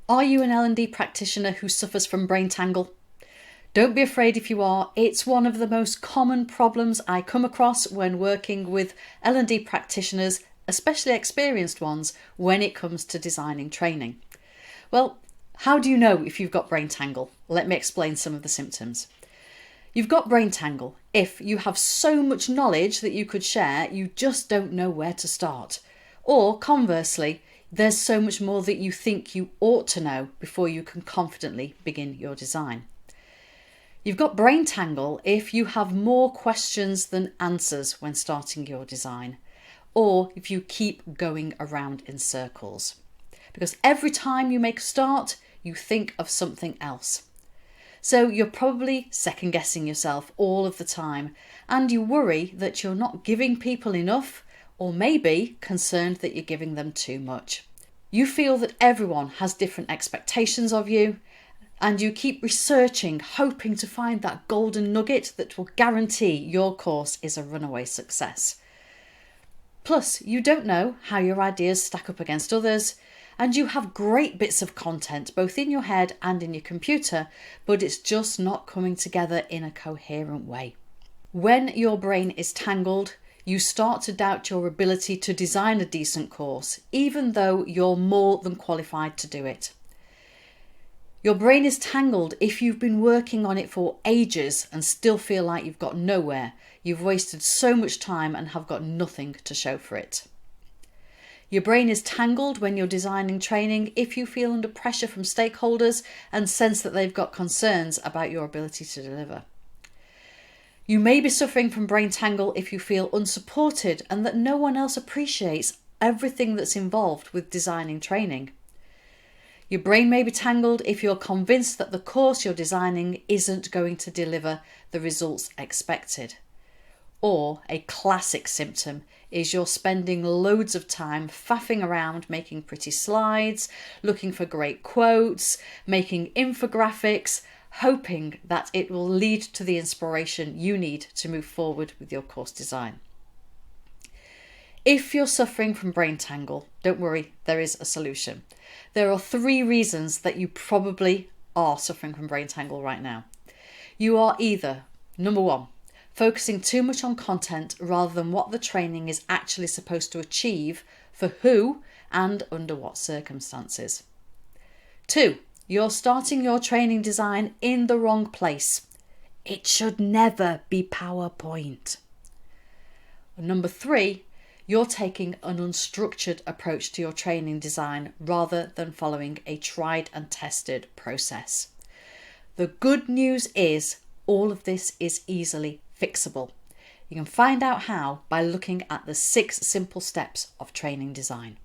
Are you an L&D practitioner who suffers from brain tangle? Don't be afraid if you are. It's one of the most common problems I come across when working with L&D practitioners, especially experienced ones, when it comes to designing training. Well, how do you know if you've got brain tangle? Let me explain some of the symptoms. You've got brain tangle if you have so much knowledge that you could share, you just don't know where to start. Or conversely, there's so much more that you think you ought to know before you can confidently begin your design. You've got brain tangle if you have more questions than answers when starting your design, or if you keep going around in circles. Because every time you make a start, you think of something else. So you're probably second guessing yourself all of the time, and you worry that you're not giving people enough, or maybe concerned that you're giving them too much. You feel that everyone has different expectations of you, and you keep researching, hoping to find that golden nugget that will guarantee your course is a runaway success. Plus, you don't know how your ideas stack up against others, and you have great bits of content both in your head and in your computer, but it's just not coming together in a coherent way. When your brain is tangled, you start to doubt your ability to design a decent course, even though you're more than qualified to do it. Your brain is tangled if you've been working on it for ages and still feel like you've got nowhere. You've wasted so much time and have got nothing to show for it. Your brain is tangled when you're designing training if you feel under pressure from stakeholders and sense that they've got concerns about your ability to deliver. You may be suffering from brain tangle if you feel unsupported and that no one else appreciates everything that's involved with designing training. Your brain may be tangled if you're convinced that the course you're designing isn't going to deliver the results expected. Or a classic symptom is you're spending loads of time faffing around making pretty slides, looking for great quotes, making infographics, hoping that it will lead to the inspiration you need to move forward with your course design. If you're suffering from brain tangle, don't worry, there is a solution. There are 3 reasons that you probably are suffering from brain tangle right now. You are either, number 1, focusing too much on content rather than what the training is actually supposed to achieve for who and under what circumstances. 2, you're starting your training design in the wrong place. It should never be PowerPoint. Number 3, you're taking an unstructured approach to your training design rather than following a tried and tested process. The good news is all of this is easily fixable. You can find out how by looking at the 6 simple steps of training design.